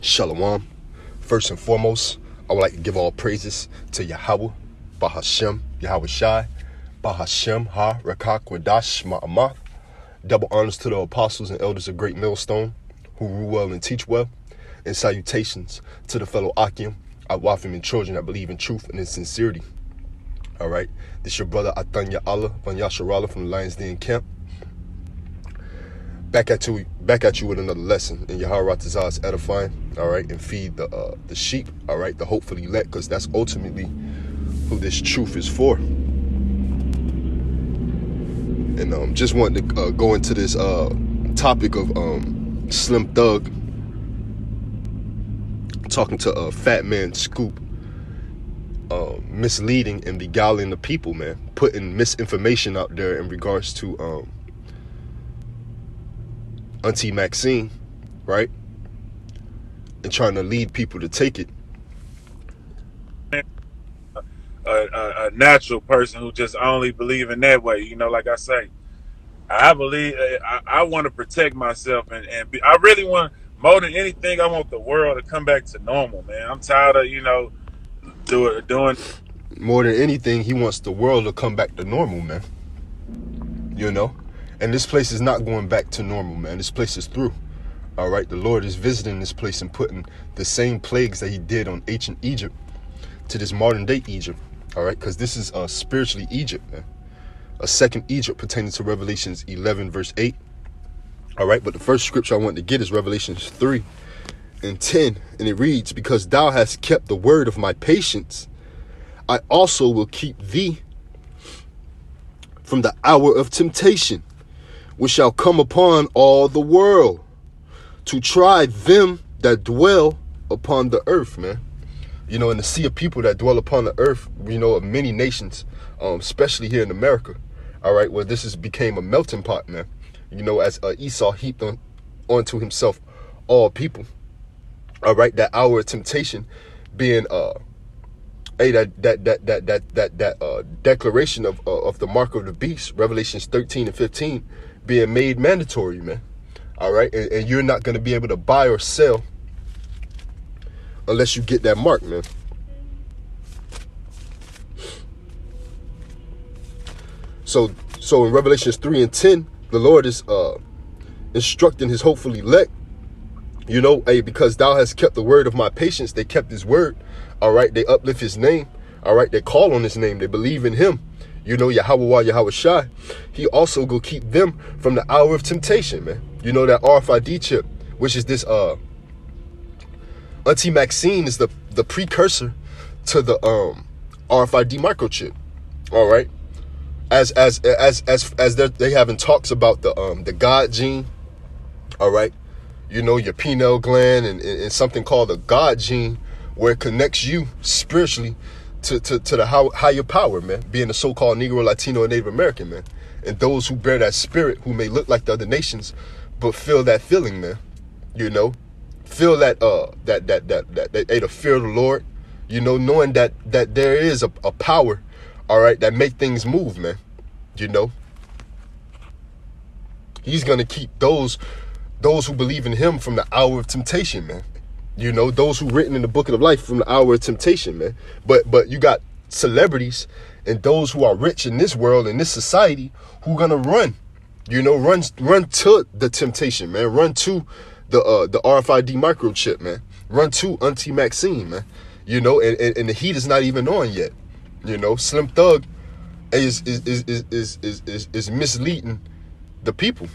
Shalom. First and foremost, I would like to give all praises to Yahweh, Bahashem, Yahweh Shai, Bahashem, Ha, Rakak, Wadash, Ma'amath. Double honors to the apostles and elders of Great Millstone, who rule well and teach well. And salutations to the fellow Akim, Awafim and children that believe in truth and in sincerity. All right, this your brother Atanya Allah, Van Yasharallah from the Lions Den camp. Back at you with another lesson in Yahweh Ratazah's edifying, all right, and feed the sheep, all right, the hopefully elect, because that's ultimately who this truth is for. And just wanted to go into this topic of Slim Thug talking to Fat Man Scoop, misleading and beguiling the people, man, putting misinformation out there in regards to Auntie Maxine, right? And trying to lead people to take it. A natural person who just only believe in that way. You know, like I say, I believe I want to protect myself, and I really want, more than anything, I want the world to come back to normal, man. I'm tired of, doing. More than anything, he wants the world to come back to normal, man. You know? And this place is not going back to normal, man. This place is through. All right? The Lord is visiting this place and putting the same plagues that he did on ancient Egypt to this modern day Egypt. All right? Because this is spiritually Egypt, man. A second Egypt pertaining to Revelations 11, verse 8. All right? But the first scripture I want to get is Revelations 3 and 10. And it reads, "Because thou hast kept the word of my patience, I also will keep thee from the hour of temptation, which shall come upon all the world, to try them that dwell upon the earth," man. You know, in the sea of people that dwell upon the earth, you know, of many nations, especially here in America, all right, where this became a melting pot, man. You know, as Esau heaped onto himself all people, all right, that hour of temptation being, that declaration of the mark of the beast, Revelations 13 and 15, being made mandatory, man. All right, and you're not going to be able to buy or sell unless you get that mark, man. So in Revelations 3 and 10, the Lord is instructing his hopeful elect, you know, hey, because thou hast kept the word of my patience. They kept his word. All right, they uplift his name. All right, they call on his name. They believe in him. You know, Yahweh, Yahweh Shai. He also go keep them from the hour of temptation, man. You know, that RFID chip, which is this Auntie Maxine is the precursor to the RFID microchip. All right, as they having talks about the God gene. All right, you know, your pineal gland and something called the God gene, where it connects you spiritually to the higher power, man, being the so-called Negro, Latino, and Native American, man. And those who bear that spirit, who may look like the other nations, but feel that feeling, man. You know, feel that they to fear the Lord, you know, knowing that there is a power, all right, that make things move, man. You know, he's gonna keep those who believe in him from the hour of temptation, man. You know, those who written in the book of life from the hour of temptation, man. But you got celebrities and those who are rich in this world, in this society, who gonna run, you know, run to the temptation, man. Run to the RFID microchip, man. Run to Auntie Maxine, man. You know, and the heat is not even on yet. You know, Slim Thug is misleading the people.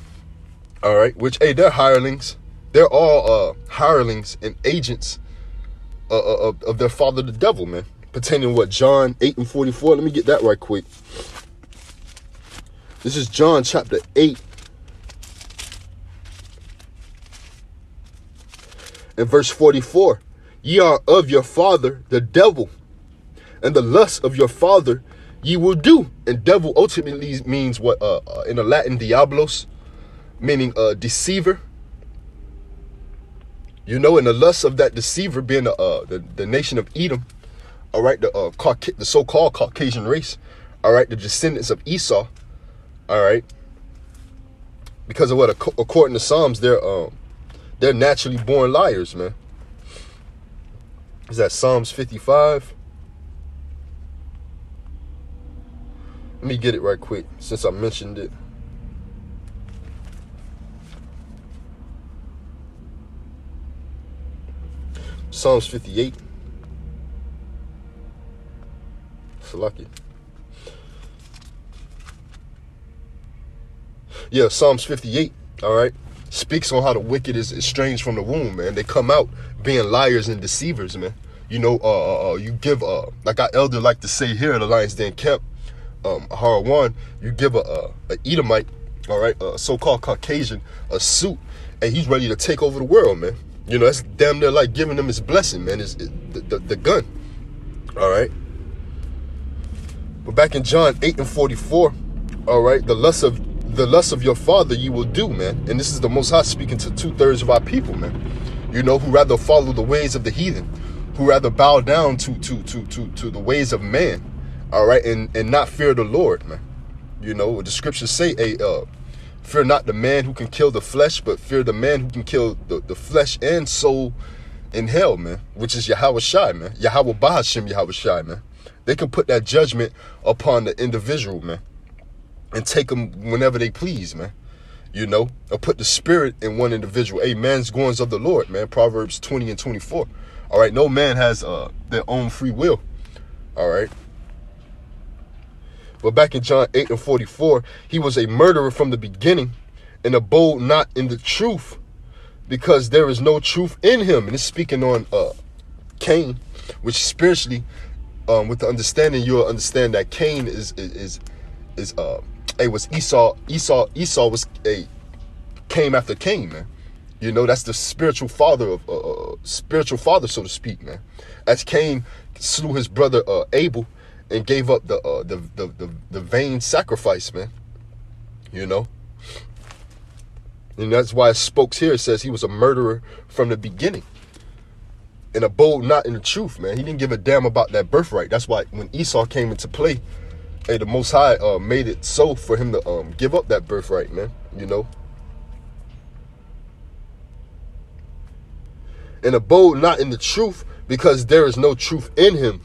All right, which, hey, they're hirelings. They're all hirelings and agents of their father, the devil, man. Pertaining to what, John 8 and 44. Let me get that right quick. This is John chapter 8 and verse 44. "Ye are of your father, the devil, and the lust of your father ye will do." And devil ultimately means what? In the Latin, diablos, meaning deceiver. You know, and the lust of that deceiver being the nation of Edom, all right, the so-called Caucasian race, all right, the descendants of Esau, all right, because of what, according to Psalms, they're naturally born liars, man. Is that Psalms 55? Let me get it right quick since I mentioned it. Psalms 58. Sellout. Yeah, Psalms 58, all right, speaks on how the wicked is estranged from the womb, man. They come out being liars and deceivers, man. You know, you give, like our elder like to say here at the Lions Den Camp, Harawan, you give a Edomite, all right, a so-called Caucasian, a suit, and he's ready to take over the world, man. You know, that's damn near like giving him his blessing, man, the gun, all right. But back in John 8:44, all right, the lust of your father you will do, man. And this is the Most High speaking to 2/3 of our people, man. You know, who rather follow the ways of the heathen, who rather bow down to the ways of man, all right, and not fear the Lord, man. You know, the scriptures say, fear not the man who can kill the flesh, but fear the man who can kill the flesh and soul in hell, man, which is Yahweh Shai, man. Yahweh Bahashim Yahweh Shai, man. They can put that judgment upon the individual, man, and take them whenever they please, man. You know, or put the spirit in one individual. A man's goings of the Lord, man. Proverbs 20 and 24. All right, no man has their own free will. All right. But back in John 8:44, he was a murderer from the beginning and abode not in the truth, because there is no truth in him. And it's speaking on Cain, which spiritually, with the understanding, you'll understand that Cain was Esau. Esau was came after Cain, man. You know, that's the spiritual father of so to speak, man. As Cain slew his brother Abel and gave up the vain sacrifice, man. You know, and that's why it spoke here. It says he was a murderer from the beginning and abode not in the truth, man. He didn't give a damn about that birthright. That's why when Esau came into play, hey, the Most High made it so for him to give up that birthright, man. You know, and abode not in the truth, because there is no truth in him.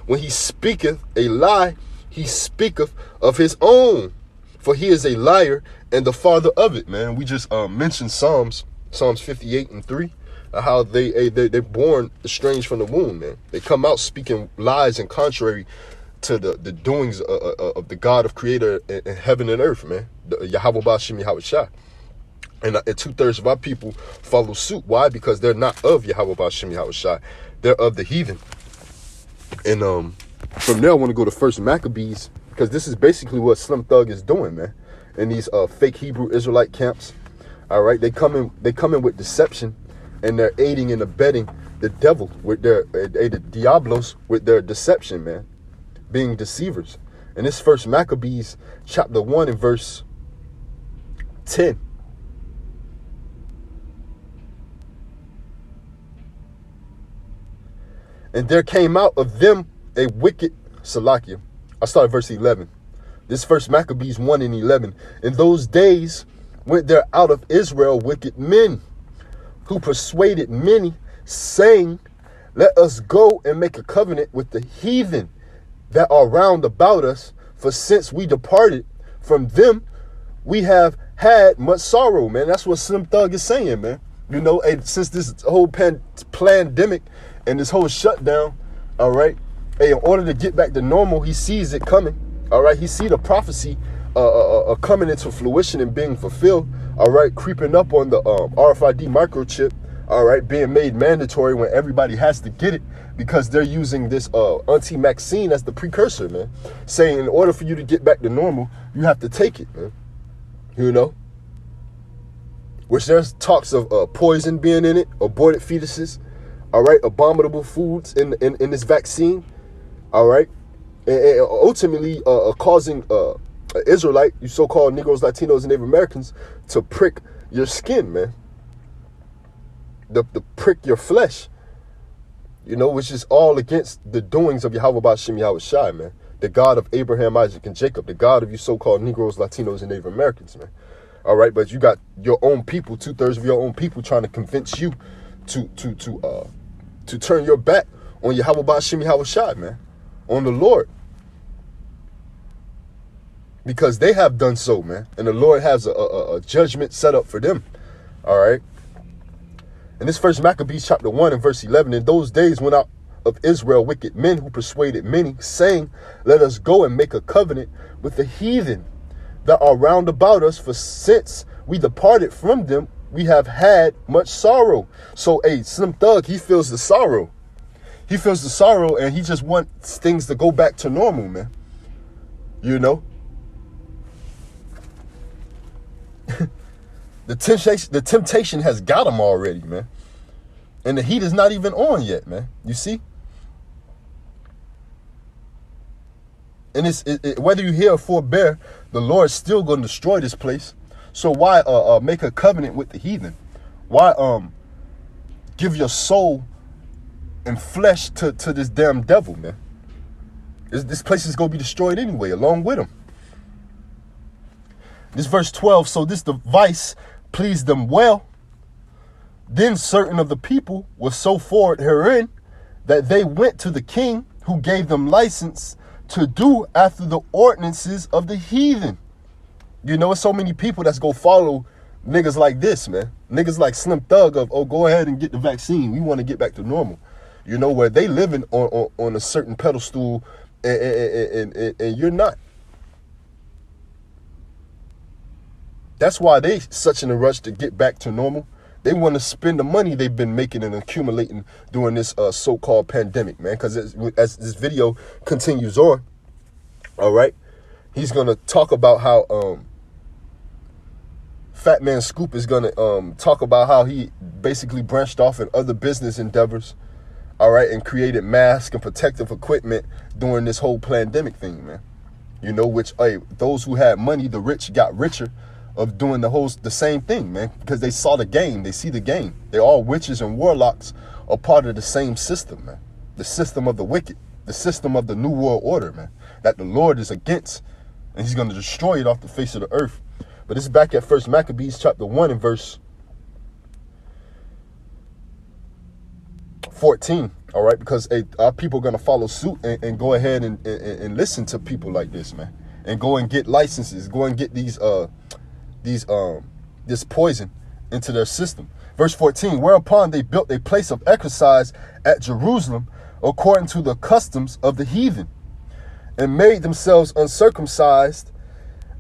When he speaketh a lie, he speaketh of his own, for he is a liar and the father of it, man. We just mentioned Psalms 58 and 3, how they're born estranged from the womb, man. They come out speaking lies and contrary to the doings of the God of Creator in heaven and earth, man. Yahweh Bashim Yahweh Shai. And 2/3 of our people follow suit. Why? Because they're not of Yahweh Bashim Yahweh Shai. They're of the heathen. And from there, I want to go to First Maccabees, because this is basically what Slim Thug is doing, man. In these fake Hebrew Israelite camps, all right, they come in with deception, and they're aiding and abetting the devil with the Diablos with their deception, man, being deceivers. And this First Maccabees chapter 1 and verse 10. And there came out of them a wicked Salakia. I start at verse 11. This First Maccabees 1 and 11. In those days went there out of Israel wicked men, who persuaded many, saying, let us go and make a covenant with the heathen that are round about us. For since we departed from them, we have had much sorrow, man. That's what Slim Thug is saying, man. You know, and since this whole pandemic and this whole shutdown, all right, hey, in order to get back to normal, he sees it coming, all right? He see the prophecy coming into fruition and being fulfilled, all right, creeping up on the RFID microchip, all right, being made mandatory when everybody has to get it, because they're using this anti-vaccine as the precursor, man, saying in order for you to get back to normal, you have to take it, man, you know? Which there's talks of poison being in it, aborted fetuses, all right, abominable foods in this vaccine, all right, and ultimately causing Israelite, you so-called Negroes, Latinos, and Native Americans to prick your skin, man, the prick your flesh, you know, which is all against the doings of Yahweh Bashim Yahweh Shai, man, the God of Abraham, Isaac, and Jacob, the God of you so-called Negroes, Latinos, and Native Americans, man. All right, but you got your own people, 2/3 of your own people trying to convince you to to turn your back on Yahweh Ba'ashim Yahweh Shai, man, on the Lord. Because they have done so, man. And the Lord has a judgment set up for them. All right. And this first Maccabees chapter 1 and verse 11. In those days went out of Israel wicked men who persuaded many, saying, let us go and make a covenant with the heathen that are round about us. For since we departed from them, we have had much sorrow. So a Slim Thug, he feels the sorrow. He feels the sorrow, and he just wants things to go back to normal, man. You know? The temptation has got him already, man. And the heat is not even on yet, man. You see? And whether you hear or forbear, the Lord's still going to destroy this place. So why make a covenant with the heathen? Why give your soul and flesh to this damn devil, man? This place is going to be destroyed anyway, along with him. This verse 12, so this device pleased them well. Then certain of the people were so forward herein that they went to the king, who gave them license to do after the ordinances of the heathen. You know, it's so many people that's go follow niggas like this, man. Niggas like Slim Thug of, oh, go ahead and get the vaccine. We want to get back to normal. You know, where they living on a certain pedestal and you're not. That's why they such in a rush to get back to normal. They want to spend the money they've been making and accumulating during this so-called pandemic, man. Because as this video continues on, all right, he's going to talk about how Fat Man Scoop is going to talk about how he basically branched off in other business endeavors, all right, and created masks and protective equipment during this whole pandemic thing, man. You know, which, hey, those who had money, the rich got richer of doing the same thing, man, because they saw the game. They see the game. They're all witches and warlocks are part of the same system, man. The system of the wicked, the system of the New World Order, man, that the Lord is against, and he's going to destroy it off the face of the earth. But it's back at First Maccabees chapter 1 and verse 14, all right, because our people are going to follow suit and go ahead and listen to people like this, man, and go and get licenses, go and get this poison into their system. Verse 14, whereupon they built a place of exercise at Jerusalem according to the customs of the heathen, and made themselves uncircumcised,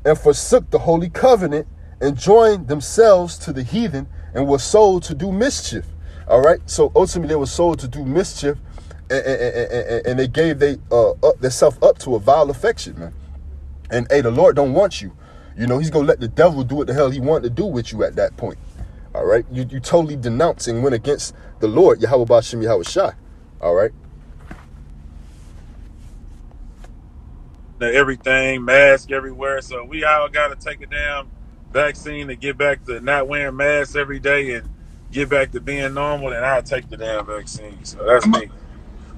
and forsook the holy covenant, and joined themselves to the heathen, and were sold to do mischief. All right, so ultimately they were sold to do mischief, and they gave themselves up to a vile affection, man. And hey, the Lord don't want you. You know, he's going to let the devil do what the hell he wanted to do with you at that point. All right. You totally denounce and went against the Lord, Yahweh Ba'ashim Yahweh Shai. All right. Everything, mask everywhere. So we all got to take a damn vaccine to get back to not wearing masks every day and get back to being normal. And I'll take the damn vaccine. So that's me.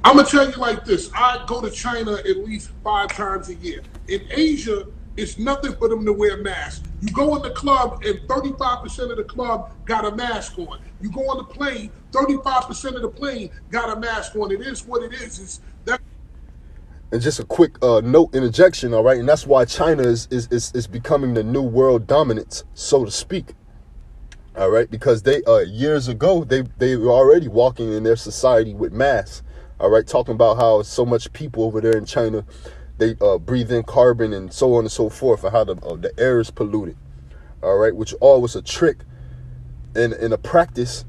I'm going to tell you like this. I go to China at least 5 times a year. In Asia, it's nothing for them to wear masks. You go in the club and 35% of the club got a mask on. You go on the plane, 35% of the plane got a mask on. It is what it is. And just a quick note interjection, all right? And that's why China is becoming the new world dominance, so to speak. All right, because they years ago they were already walking in their society with masks. All right, talking about how so much people over there in China, they breathe in carbon and so on and so forth, and how the air is polluted. All right, which all was a trick and a practice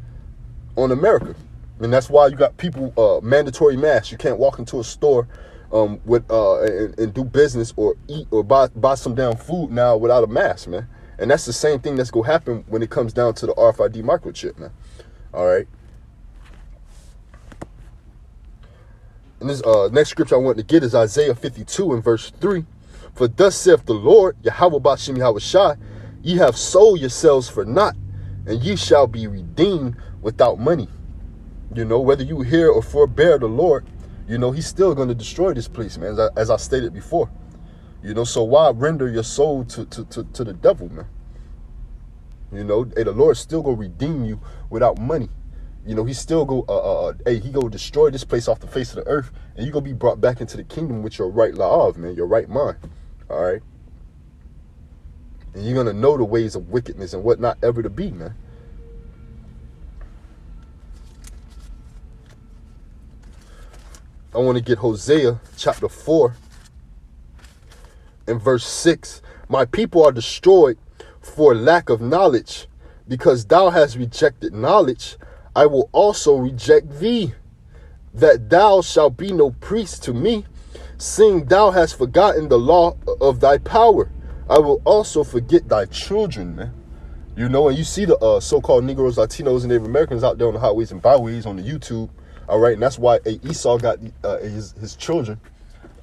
on America. And that's why you got people mandatory masks. You can't walk into a store with and do business or eat or buy some damn food now without a mask, man. And that's the same thing that's gonna happen when it comes down to the RFID microchip, man. All right. And this next scripture I want to get is Isaiah 52 and verse 3. For thus saith the Lord, Yahweh Ba'ashim Yahweh Shai, ye have sold yourselves for naught, and ye shall be redeemed without money. You know, whether you hear or forbear the Lord, you know, he's still going to destroy this place, man, as I stated before. You know, so why render your soul to the devil, man? You know, hey, the Lord's still going to redeem you without money. You know, he still go, he go destroy this place off the face of the earth, and you gonna be brought back into the kingdom with your right law of, man, your right mind. All right. And you're gonna know the ways of wickedness and what not ever to be, man. I want to get Hosea chapter 4 and verse 6. My people are destroyed for lack of knowledge. Because thou hast rejected knowledge, I will also reject thee, that thou shalt be no priest to me, seeing thou hast forgotten the law of thy power. I will also forget thy children, man. You know, and you see the so-called Negroes, Latinos, and Native Americans out there on the highways and byways on the YouTube. All right, and that's why Esau got his children,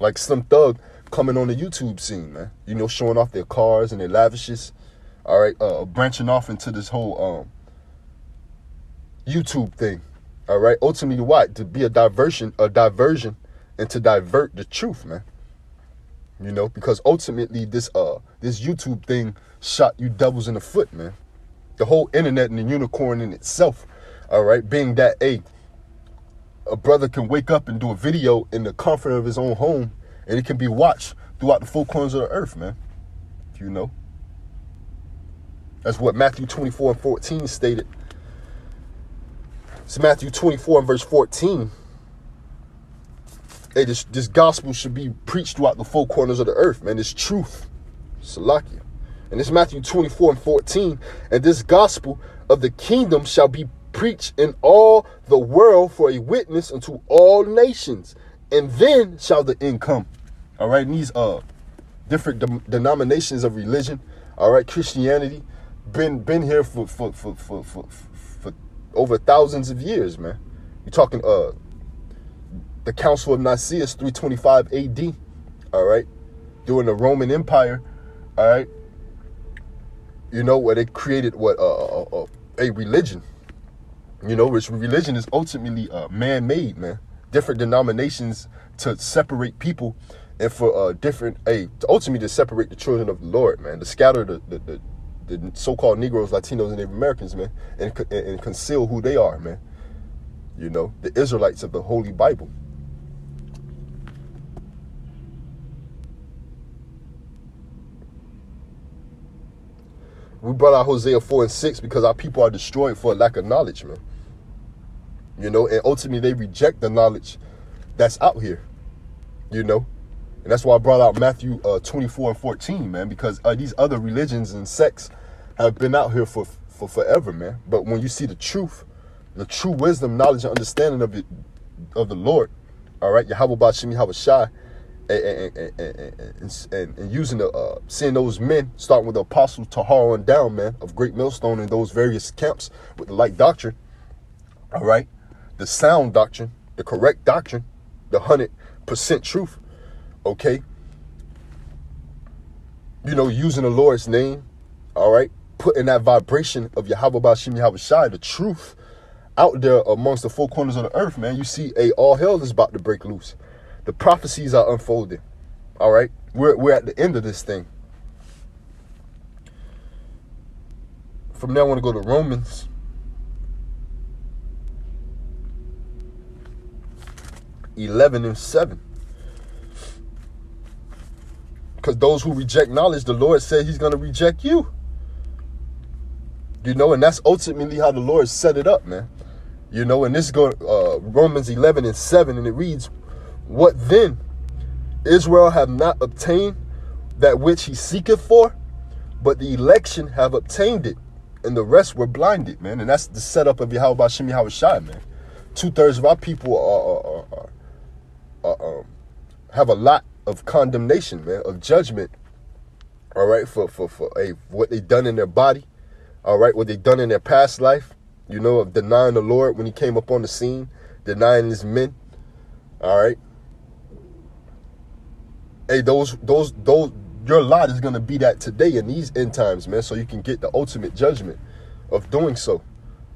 like Slim Thug, coming on the YouTube scene, man. You know, showing off their cars and their lavishes. All right, branching off into this whole YouTube thing. All right, ultimately, what? To be a diversion, and to divert the truth, man. You know, because ultimately, this YouTube thing shot you devils in the foot, man. The whole internet and the unicorn in itself. All right, being that a brother can wake up and do a video in the comfort of his own home, and it can be watched throughout the four corners of the earth, man. You know. That's what Matthew 24 and 14 stated. It's Matthew 24 and verse 14. Hey, this gospel should be preached throughout the four corners of the earth, man. This truth. Salakia. And it's Matthew 24 and 14. And this gospel of the kingdom shall be preached in all the world for a witness unto all nations. And then shall the end come. All right. And these different denominations of religion. All right. Christianity. Been here for over thousands of years, man. You're talking the Council of Nicaea, 325 AD, all right, during the Roman Empire, all right. You know, where they created a religion. You know, which religion is ultimately man-made, man. Different denominations to separate people, and for ultimately to separate the children of the Lord, man. To scatter the so-called Negroes, Latinos, and Native Americans, man, and conceal who they are, man. You know, the Israelites of the Holy Bible. We brought out Hosea 4 and 6 because our people are destroyed for a lack of knowledge, man. You know, and ultimately they reject the knowledge that's out here, you know. And that's why I brought out Matthew 24 and 14, man, because these other religions and sects have been out here for forever, man. But when you see the truth, the true wisdom, knowledge, and understanding of the Lord, all right, Yahweh Bashim Yahweh Shai, and using seeing those men, starting with the apostles Tahar on down, man, of Great Millstone in those various camps with the light doctrine, all right, the sound doctrine, the correct doctrine, the 100% truth. Okay, you know, using the Lord's name, all right, putting that vibration of Yahweh Bashim Yahweh Shai, the truth, out there amongst the four corners of the earth, man. You see, all hell is about to break loose. The prophecies are unfolding. All right, we're at the end of this thing. From there, I want to go to Romans 11 and 7. Because those who reject knowledge, the Lord said he's going to reject you. You know, and that's ultimately how the Lord set it up, man. You know, and this go Romans 11 and 7, and it reads, what then? Israel have not obtained that which he seeketh for, but the election have obtained it, and the rest were blinded, man. And that's the setup of Yahweh Bashim Yahweh Shai, man. 2/3 of our people have a lot of condemnation, man, of judgment, all right, for what they done in their body, all right, what they done in their past life, you know, of denying the Lord when he came up on the scene, denying his men, all right. Hey, those, your lot is going to be that today in these end times, man, so you can get the ultimate judgment of doing so,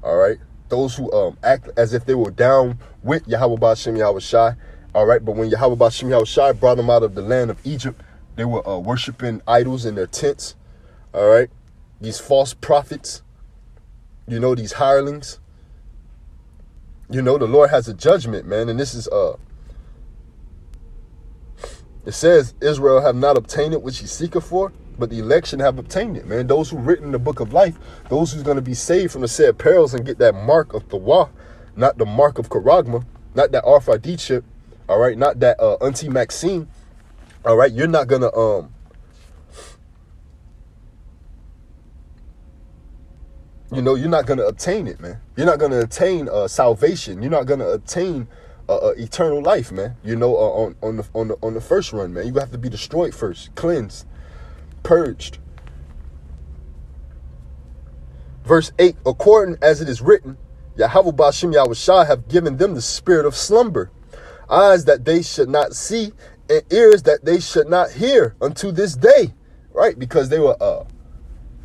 all right. Those who act as if they were down with Yahweh Bashim Yahweh Shai, all right, but when Yahweh Bashim Yahweh Shai brought them out of the land of Egypt, they were worshiping idols in their tents, all right. These false prophets, you know, these hirelings, You know, the Lord has a judgment, man. And this is, it says, Israel have not obtained it which he seeketh for, but the election have obtained it, man. Those who written in the book of life, those who's going to be saved from the said perils and get that mark of Thawa, not the mark of Karagma, not that RFID chip, all right, not that Auntie Maxine, all right, you're not going to, you know, you're not going to obtain it, man. You're not going to attain salvation. You're not going to attain eternal life, man. You know, on the first run, man. You have to be destroyed first, cleansed, purged. Verse 8, according as it is written, Yahweh Ba'ashem Yahushua have given them the spirit of slumber, eyes that they should not see, and ears that they should not hear unto this day, right? Because they were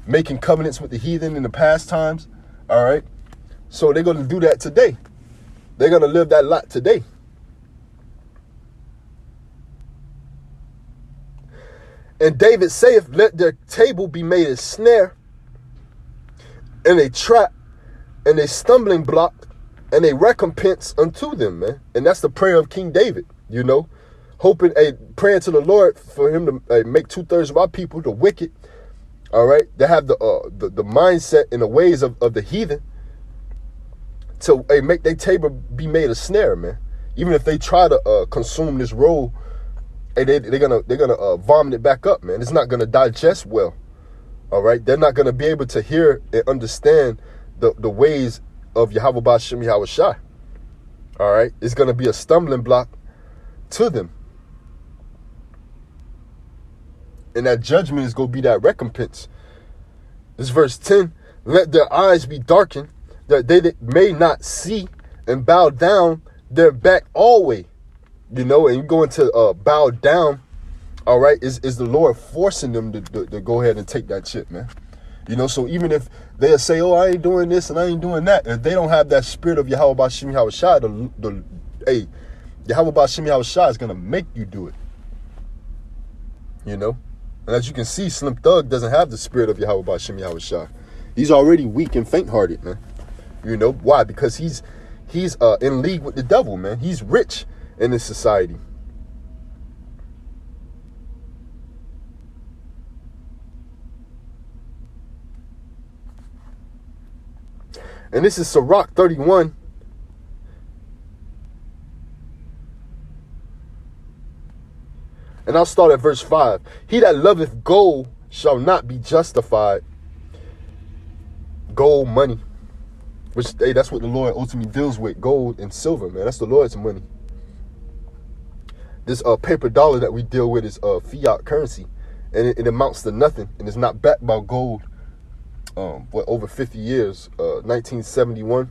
making covenants with the heathen in the past times, all right? So they're going to do that today. They're going to live that lot today. And David saith, let their table be made a snare, and a trap, and a stumbling block, and a recompense unto them, man. And that's the prayer of King David, you know, hoping, praying to the Lord for him to make 2/3 of our people, the wicked, all right, they have the mindset and the ways of the heathen, to make their table be made a snare, man. Even if they try to consume this roll, they're gonna vomit it back up, man. It's not gonna digest well. All right, they're not gonna be able to hear and understand the ways of Yahweh Ba'ashem Yahushua. All right, it's gonna be a stumbling block to them, and that judgment is gonna be that recompense. This verse 10: let their eyes be darkened, that they may not see, and bow down their back always. You know, and you go into bow down, all right, is the Lord forcing them to go ahead and take that chip, man. You know, so even if they'll say, oh, I ain't doing this and I ain't doing that, if they don't have that spirit of Yahweh Ba'ashem Yahushua, Yahweh Ba'ashem Yahushua is going to make you do it. You know, and as you can see, Slim Thug doesn't have the spirit of Yahweh Ba'ashem Yahushua. He's already weak and faint-hearted, man. You know, why? Because he's in league with the devil, man. He's rich in this society. And this is Sirach 31. And I'll start at verse 5. He that loveth gold shall not be justified. Gold, money. Which, hey, that's what the Lord ultimately deals with. Gold and silver, man. That's the Lord's money. This paper dollar that we deal with is fiat currency, and it amounts to nothing, and it's not backed by gold. Over 50 years, 1971.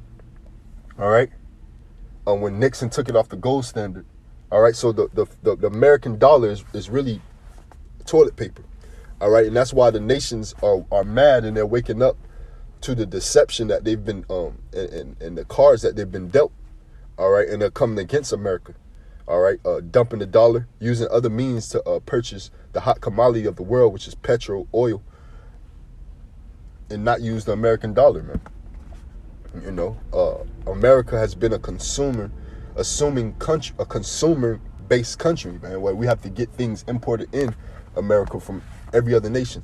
All right, when Nixon took it off the gold standard. All right, so the American dollar is really toilet paper. All right, and that's why the nations are mad, and they're waking up to the deception that they've been and the cards that they've been dealt. All right, and they're coming against America. All right, dumping the dollar, using other means to purchase the hot commodity of the world, which is petrol, oil, and not use the American dollar, man. You know, America has been a consumer-based country, man, where we have to get things imported in America from every other nation.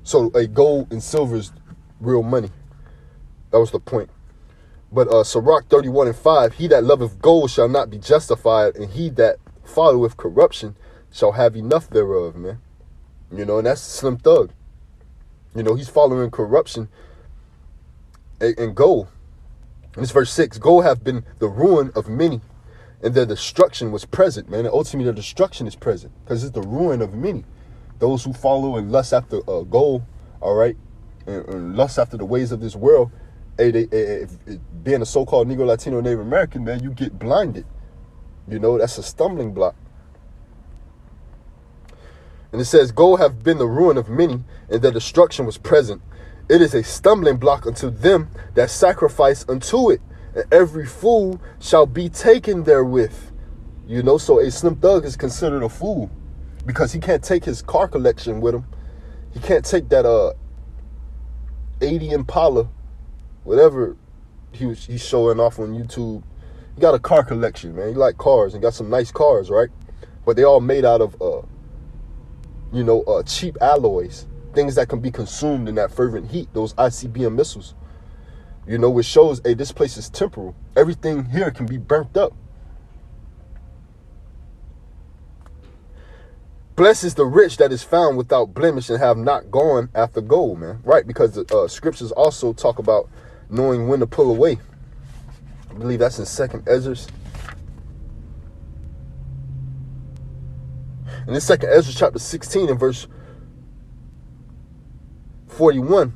So, gold and silver is real money. That was the point. But Sirach 31:5, he that loveth gold shall not be justified, and he that followeth corruption shall have enough thereof, man. You know, and that's Slim Thug. You know, he's following corruption and gold. And this verse 6, gold have been the ruin of many, and their destruction was present, man. And ultimately, the destruction is present, because it's the ruin of many. Those who follow and lust after gold, all right, and lust after the ways of this world, being a so-called Negro, Latino, Native American, man, you get blinded. You know, that's a stumbling block. And it says, gold have been the ruin of many, and their destruction was present. It is a stumbling block unto them that sacrifice unto it, and every fool shall be taken therewith. You know, so a Slim Thug is considered a fool, because he can't take his car collection with him. He can't take that 80 Impala, whatever he's showing off on YouTube. He got a car collection, man. He like cars and got some nice cars, right? But they all made out of, cheap alloys, things that can be consumed in that fervent heat, those ICBM missiles. Which shows, hey, this place is temporal. Everything here can be burnt up. Blessed is the rich that is found without blemish and have not gone after gold, man. Right, because the scriptures also talk about knowing when to pull away. I believe that's in 2nd Ezra. And in 2nd Ezra chapter 16 and verse 41,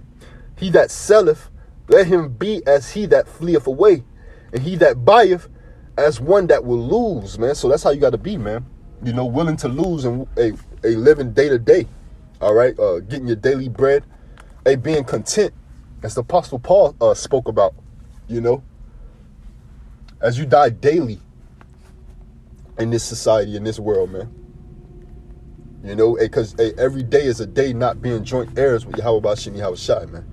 he that selleth, let him be as he that fleeth away, and he that buyeth as one that will lose, man. So that's how you got to be, man. Willing to lose and a living day to day. All right, getting your daily bread, being content, as the Apostle Paul spoke about. As you die daily in this society, in this world, man. Because every day is a day not being joint heirs with Yahweh Bashim Yahweh Shai, man.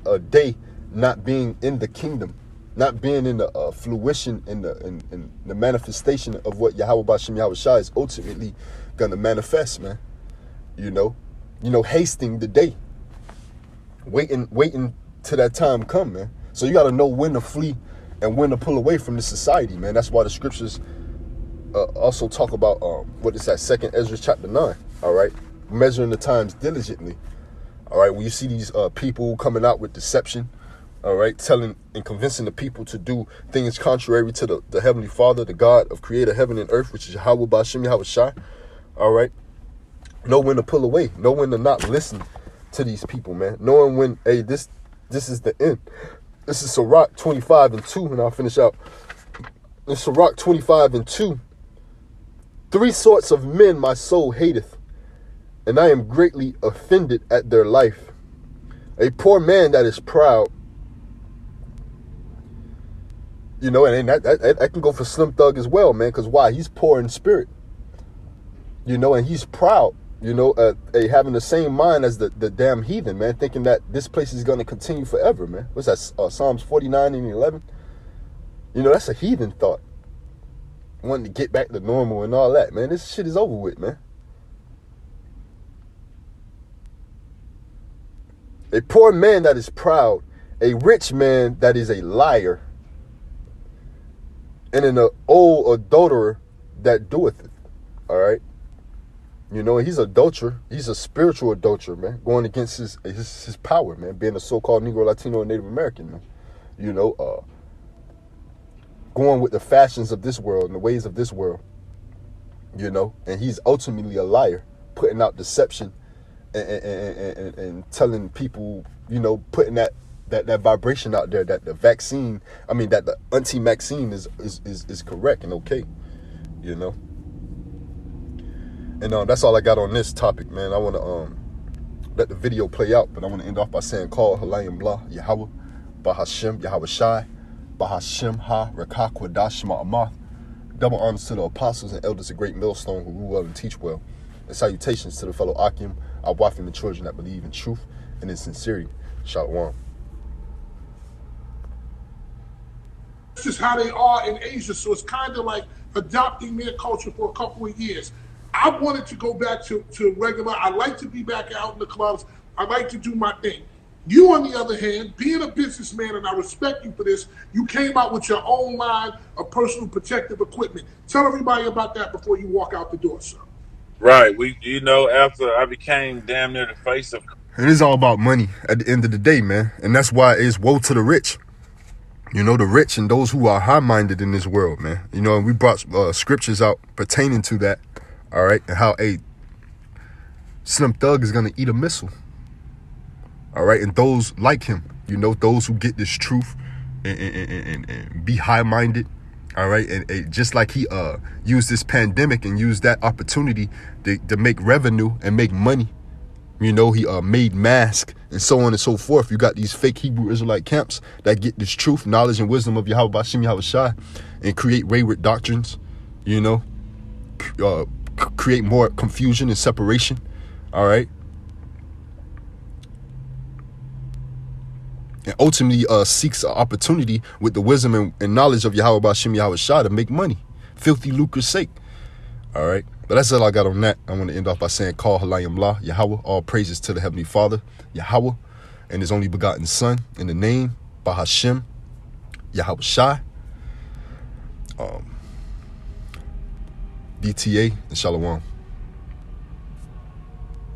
A day not being in the kingdom, not being in the fruition, in the manifestation of what Yahweh Bashim Yahweh Shai is ultimately gonna manifest, man. Hasting the day, waiting till that time come, man. So you got to know when to flee and when to pull away from this society, man. That's why the scriptures also talk about what is that, 2nd Ezra chapter 9. All right, measuring the times diligently. All right, when you see these people coming out with deception, all right, telling and convincing the people to do things contrary to the Heavenly Father, the God of creator heaven and earth, which is Yahweh Bashim Yahweh Shai. All right, know when to pull away, know when to not listen to these people, man. Knowing when, hey, this is the end. This is Sirach 25 and 2, and I'll finish out. In Sirach 25 and 2, 3 sorts of men my soul hateth, and I am greatly offended at their life. A poor man that is proud. And that can go for Slim Thug as well, man. Because why? He's poor in spirit. And he's proud. Having the same mind as the damn heathen, man. Thinking that this place is going to continue forever, man. What's that? Psalms 49 and 11. That's a heathen thought. Wanting to get back to normal and all that, man. This shit is over with, man. A poor man that is proud. A rich man that is a liar. And an old adulterer that doeth it. All right. He's an adulterer. He's a spiritual adulterer, man. Going against his power, man. Being a so-called Negro, Latino, and Native American, man. Going with the fashions of this world and the ways of this world. And he's ultimately a liar, putting out deception and telling people, putting that vibration out there that the vaccine, that the anti-vaccine is correct and okay, And that's all I got on this topic, man. I want to let the video play out, but I want to end off by saying, call Halayim Blah, Yahweh, Bahashem, Yahweh Shai, Bahashem Ha, Rakah, Kwadash, Ma'amath. Double honors to the apostles and elders of Great Millstone who rule well and teach well. And salutations to the fellow Akim, our wife and the children that believe in truth and in sincerity. Shalom. This is how they are in Asia, so it's kind of like adopting their culture for a couple of years. I wanted to go back to regular. I like to be back out in the clubs. I like to do my thing. You, on the other hand, being a businessman, and I respect you for this, you came out with your own line of personal protective equipment. Tell everybody about that before you walk out the door, sir. Right. After I became damn near the face of... It is all about money at the end of the day, man. And that's why it's woe to the rich. The rich and those who are high-minded in this world, man. And we brought scriptures out pertaining to that. All right, and how a Slim Thug is gonna eat a missile. All right, and those like him, those who get this truth and be high-minded. All right, and just like he used this pandemic and used that opportunity to make revenue and make money. He made masks and so on and so forth. You got these fake Hebrew Israelite camps that get this truth, knowledge, and wisdom of Yahweh Bashim Yahweh Shai and create wayward doctrines. Create more confusion and separation. All right. and ultimately seeks an opportunity with the wisdom and knowledge of Yahweh Bashim Yahweh Shah to make money, filthy lucre's sake. All right, but that's all I got on that. I want to end off by saying, Call Halayim La, Yahweh, all praises to the Heavenly Father, Yahweh, and His only begotten Son, in the name, Bahashem, Yahweh Shai, DTA, and Shalom.